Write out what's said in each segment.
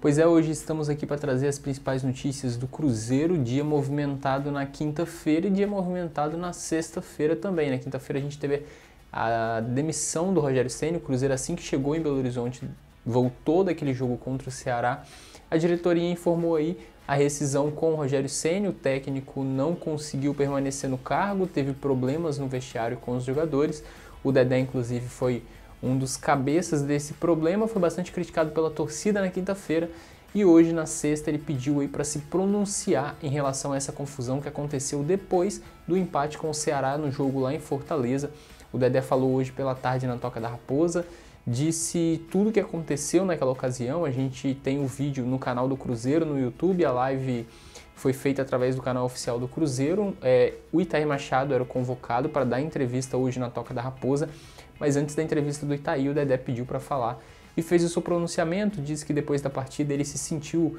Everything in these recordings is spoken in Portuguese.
Pois é, hoje estamos aqui para trazer as principais notícias do Cruzeiro, dia movimentado na quinta-feira e dia movimentado na sexta-feira também. Na quinta-feira a gente teve a demissão do Rogério Ceni. O Cruzeiro, assim que chegou em Belo Horizonte, voltou daquele jogo contra o Ceará. A diretoria informou aí a rescisão com o Rogério Ceni. O técnico não conseguiu permanecer no cargo, teve problemas no vestiário com os jogadores. O Dedé, inclusive, foi um dos cabeças desse problema, foi bastante criticado pela torcida na quinta-feira e hoje, na sexta, ele pediu aí para se pronunciar em relação a essa confusão que aconteceu depois do empate com o Ceará no jogo lá em Fortaleza. O Dedé falou hoje pela tarde na Toca da Raposa, disse tudo o que aconteceu naquela ocasião. A gente tem o vídeo no canal do Cruzeiro no YouTube, a live foi feita através do canal oficial do Cruzeiro. O Itai Machado era o convocado para dar entrevista hoje na Toca da Raposa, mas antes da entrevista do Itaí, o Dedé pediu para falar e fez o seu pronunciamento. Disse que depois da partida ele se sentiu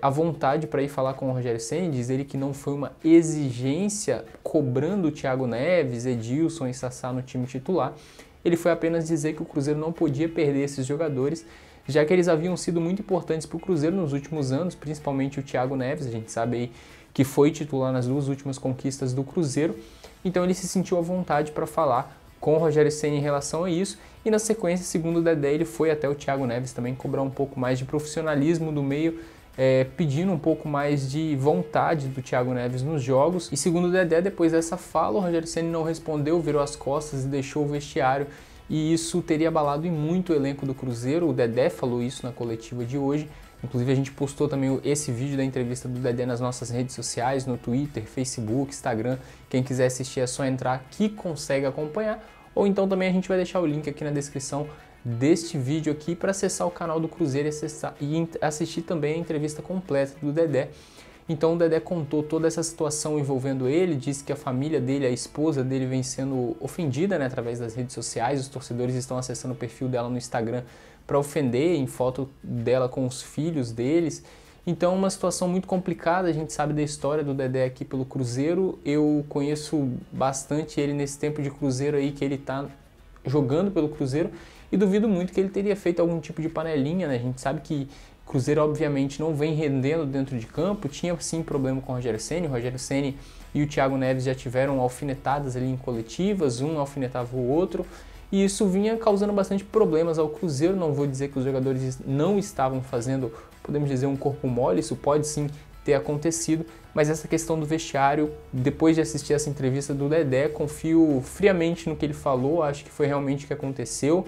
à vontade para ir falar com o Rogério Ceni. Diz ele que não foi uma exigência cobrando o Thiago Neves, Edilson e Sassá no time titular. Ele foi apenas dizer que o Cruzeiro não podia perder esses jogadores, já que eles haviam sido muito importantes para o Cruzeiro nos últimos anos, principalmente o Thiago Neves. A gente sabe aí que foi titular nas duas últimas conquistas do Cruzeiro, então ele se sentiu à vontade para falar com o Rogério Ceni em relação a isso, e na sequência, segundo o Dedé, ele foi até o Thiago Neves também cobrar um pouco mais de profissionalismo do meio, pedindo um pouco mais de vontade do Thiago Neves nos jogos. E segundo o Dedé, depois dessa fala, o Rogério Ceni não respondeu, virou as costas e deixou o vestiário, e isso teria abalado em muito o elenco do Cruzeiro. O Dedé falou isso na coletiva de hoje. Inclusive a gente postou também esse vídeo da entrevista do Dedé nas nossas redes sociais, no Twitter, Facebook, Instagram. Quem quiser assistir é só entrar que consegue acompanhar. Ou então também a gente vai deixar o link aqui na descrição deste vídeo aqui para acessar o canal do Cruzeiro e assistir também a entrevista completa do Dedé. Então o Dedé contou toda essa situação envolvendo ele, disse que a família dele, a esposa dele, vem sendo ofendida, né, através das redes sociais. Os torcedores estão acessando o perfil dela no Instagram para ofender, em foto dela com os filhos deles. Então, uma situação muito complicada. A gente sabe da história do Dedé aqui pelo Cruzeiro. Eu conheço bastante ele nesse tempo de Cruzeiro aí que ele está jogando pelo Cruzeiro, e duvido muito que ele teria feito algum tipo de panelinha, né? A gente sabe que o Cruzeiro, obviamente, não vem rendendo dentro de campo. Tinha, sim, problema com o Rogério Ceni. O Rogério Ceni e o Thiago Neves já tiveram alfinetadas ali em coletivas, um alfinetava o outro, e isso vinha causando bastante problemas ao Cruzeiro. Não vou dizer que os jogadores não estavam fazendo, podemos dizer, um corpo mole, isso pode sim ter acontecido, mas essa questão do vestiário, depois de assistir essa entrevista do Dedé, confio friamente no que ele falou, acho que foi realmente o que aconteceu.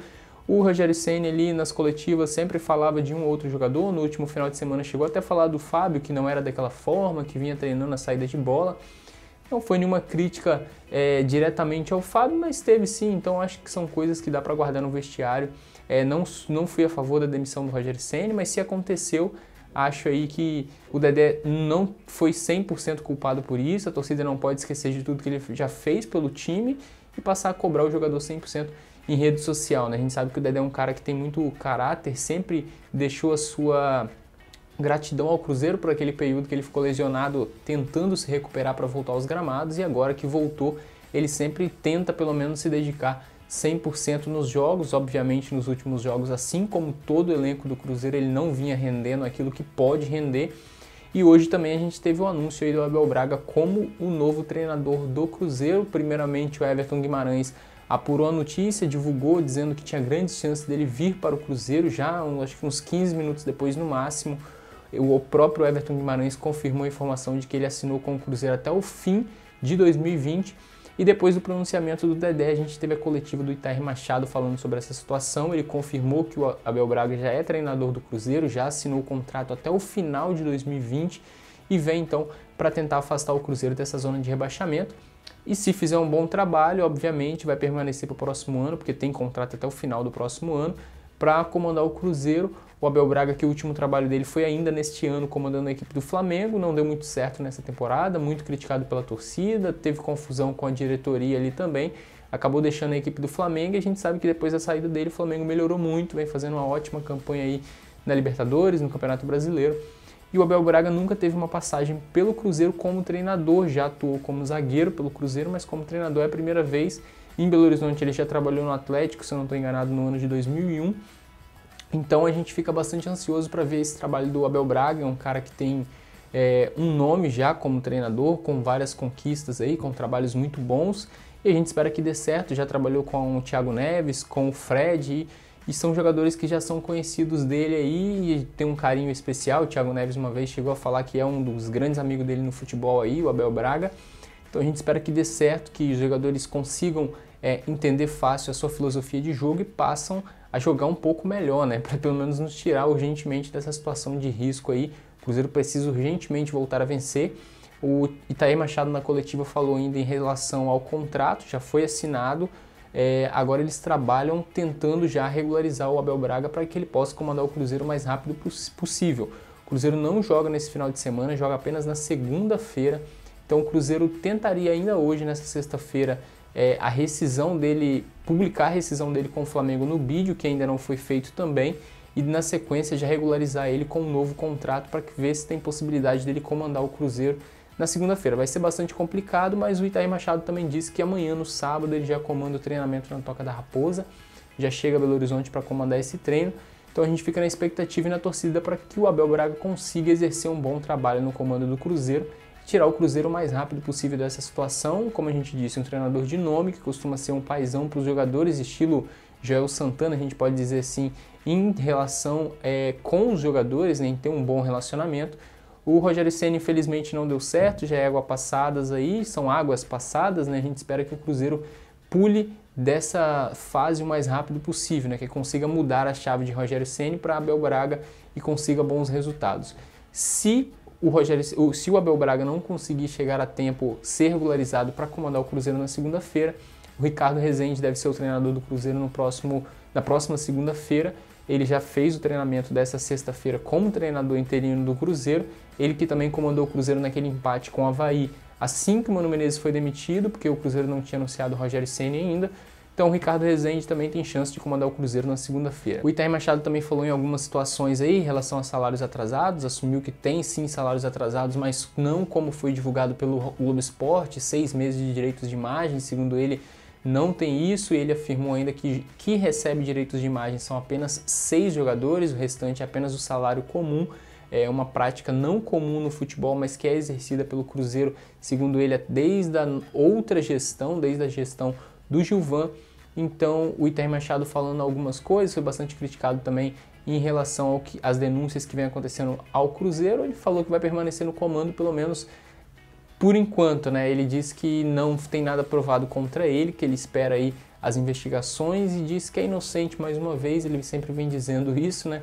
O Rogério Ceni ali nas coletivas sempre falava de um ou outro jogador. No último final de semana chegou até a falar do Fábio, que não era daquela forma, que vinha treinando a saída de bola. Não foi nenhuma crítica diretamente ao Fábio, mas teve sim. Então acho que são coisas que dá para guardar no vestiário. Não fui a favor da demissão do Rogério Ceni, mas se aconteceu, acho aí que o Dedé não foi 100% culpado por isso. A torcida não pode esquecer de tudo que ele já fez pelo time e passar a cobrar o jogador 100% em rede social, né? A gente sabe que o Dedé é um cara que tem muito caráter, sempre deixou a sua gratidão ao Cruzeiro por aquele período que ele ficou lesionado, tentando se recuperar para voltar aos gramados, e agora que voltou, ele sempre tenta pelo menos se dedicar 100% nos jogos. Obviamente nos últimos jogos, assim como todo o elenco do Cruzeiro, ele não vinha rendendo aquilo que pode render, e hoje também a gente teve o anúncio aí do Abel Braga como o novo treinador do Cruzeiro. Primeiramente o Everton Guimarães apurou a notícia, divulgou, dizendo que tinha grandes chances dele vir para o Cruzeiro já, acho que uns 15 minutos depois no máximo. O próprio Everton Guimarães confirmou a informação de que ele assinou com o Cruzeiro até o fim de 2020. E depois do pronunciamento do Dedé, a gente teve a coletiva do Itai Machado falando sobre essa situação. Ele confirmou que o Abel Braga já é treinador do Cruzeiro, já assinou o contrato até o final de 2020 e vem então para tentar afastar o Cruzeiro dessa zona de rebaixamento. E se fizer um bom trabalho, obviamente vai permanecer para o próximo ano, porque tem contrato até o final do próximo ano, para comandar o Cruzeiro. O Abel Braga, que o último trabalho dele foi ainda neste ano comandando a equipe do Flamengo, não deu muito certo nessa temporada, muito criticado pela torcida, teve confusão com a diretoria ali também, acabou deixando a equipe do Flamengo, e a gente sabe que depois da saída dele o Flamengo melhorou muito, vem fazendo uma ótima campanha aí na Libertadores, no Campeonato Brasileiro. E o Abel Braga nunca teve uma passagem pelo Cruzeiro como treinador, já atuou como zagueiro pelo Cruzeiro, mas como treinador é a primeira vez. Em Belo Horizonte ele já trabalhou no Atlético, se eu não estou enganado, no ano de 2001. Então a gente fica bastante ansioso para ver esse trabalho do Abel Braga, é um cara que tem um nome já como treinador, com várias conquistas aí, com trabalhos muito bons, e a gente espera que dê certo. Já trabalhou com o Thiago Neves, com o Fred, e são jogadores que já são conhecidos dele aí e tem um carinho especial. O Thiago Neves uma vez chegou a falar que é um dos grandes amigos dele no futebol aí, o Abel Braga. Então a gente espera que dê certo, que os jogadores consigam entender fácil a sua filosofia de jogo e passam a jogar um pouco melhor, né? Para pelo menos nos tirar urgentemente dessa situação de risco aí. O Cruzeiro precisa urgentemente voltar a vencer. O Itamar Machado na coletiva falou ainda em relação ao contrato, já foi assinado. Agora eles trabalham tentando já regularizar o Abel Braga para que ele possa comandar o Cruzeiro o mais rápido possível. O Cruzeiro não joga nesse final de semana, joga apenas na segunda-feira. Então o Cruzeiro tentaria ainda hoje, nessa sexta-feira, a rescisão dele, publicar a rescisão dele com o Flamengo no BID, que ainda não foi feito também, e na sequência já regularizar ele com um novo contrato para ver se tem possibilidade dele comandar o Cruzeiro na segunda-feira. Vai ser bastante complicado, mas o Itamar Machado também disse que amanhã, no sábado, ele já comanda o treinamento na Toca da Raposa, já chega a Belo Horizonte para comandar esse treino. Então a gente fica na expectativa e na torcida para que o Abel Braga consiga exercer um bom trabalho no comando do Cruzeiro, tirar o Cruzeiro o mais rápido possível dessa situação. Como a gente disse, um treinador de nome, que costuma ser um paizão para os jogadores, estilo Joel Santana, a gente pode dizer assim, em relação com os jogadores, né, em ter um bom relacionamento. O Rogério Ceni infelizmente não deu certo, já é água passadas aí, são águas passadas, né? A gente espera que o Cruzeiro pule dessa fase o mais rápido possível, né? Que consiga mudar a chave de Rogério Ceni para Abel Braga e consiga bons resultados. Se o Abel Braga não conseguir chegar a tempo, ser regularizado para comandar o Cruzeiro na segunda-feira, o Ricardo Rezende deve ser o treinador do Cruzeiro na próxima segunda-feira. Ele já fez o treinamento dessa sexta-feira como treinador interino do Cruzeiro, ele que também comandou o Cruzeiro naquele empate com o Avaí assim que o Mano Menezes foi demitido, porque o Cruzeiro não tinha anunciado o Rogério Ceni ainda. Então o Ricardo Rezende também tem chance de comandar o Cruzeiro na segunda-feira. O Itamar Machado também falou em algumas situações aí em relação a salários atrasados, assumiu que tem sim salários atrasados, mas não como foi divulgado pelo Globo Esporte, 6 meses de direitos de imagem, segundo ele, não tem isso. Ele afirmou ainda que recebe direitos de imagem são apenas 6 jogadores, o restante é apenas o salário comum. É uma prática não comum no futebol, mas que é exercida pelo Cruzeiro, segundo ele, desde a outra gestão, desde a gestão do Gilvan. Então o Itamar Machado falando algumas coisas, foi bastante criticado também em relação às denúncias que vem acontecendo ao Cruzeiro. Ele falou que vai permanecer no comando, pelo menos por enquanto, né? Ele disse que não tem nada provado contra ele, que ele espera aí as investigações e disse que é inocente mais uma vez. Ele sempre vem dizendo isso, né?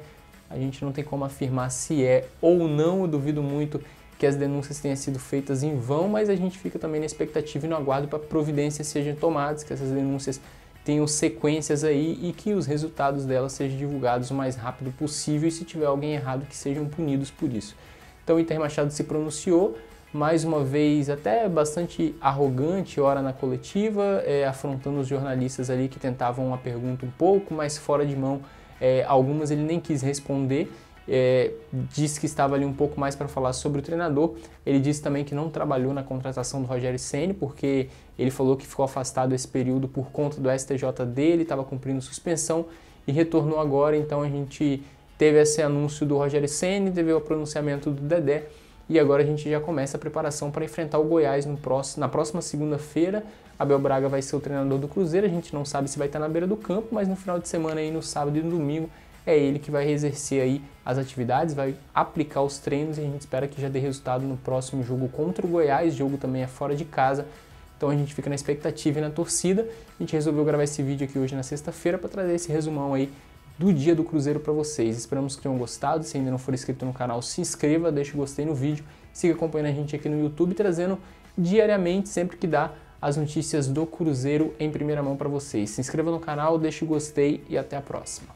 A gente não tem como afirmar se é ou não. Eu duvido muito que as denúncias tenham sido feitas em vão, mas a gente fica também na expectativa e no aguardo para providências sejam tomadas, que essas denúncias tenham sequências aí e que os resultados delas sejam divulgados o mais rápido possível e se tiver alguém errado que sejam punidos por isso. Então o Itamar Machado se pronunciou, mais uma vez até bastante arrogante, ora na coletiva, afrontando os jornalistas ali que tentavam uma pergunta um pouco mais fora de mão. Algumas ele nem quis responder, disse que estava ali um pouco mais para falar sobre o treinador. Ele disse também que não trabalhou na contratação do Rogério Ceni, porque ele falou que ficou afastado esse período por conta do STJ dele, estava cumprindo suspensão e retornou agora. Então a gente teve esse anúncio do Rogério Ceni, teve o pronunciamento do Dedé, e agora a gente já começa a preparação para enfrentar o Goiás na próxima segunda-feira. Abel Braga vai ser o treinador do Cruzeiro, a gente não sabe se vai estar na beira do campo, mas no final de semana, aí, no sábado e no domingo, é ele que vai exercer aí as atividades, vai aplicar os treinos e a gente espera que já dê resultado no próximo jogo contra o Goiás. O jogo também é fora de casa, então a gente fica na expectativa e na torcida. A gente resolveu gravar esse vídeo aqui hoje na sexta-feira para trazer esse resumão aí do dia do Cruzeiro para vocês. Esperamos que tenham gostado. Se ainda não for inscrito no canal, se inscreva, deixe o gostei no vídeo, siga acompanhando a gente aqui no YouTube, trazendo diariamente, sempre que dá, as notícias do Cruzeiro em primeira mão para vocês. Se inscreva no canal, deixe o gostei e até a próxima.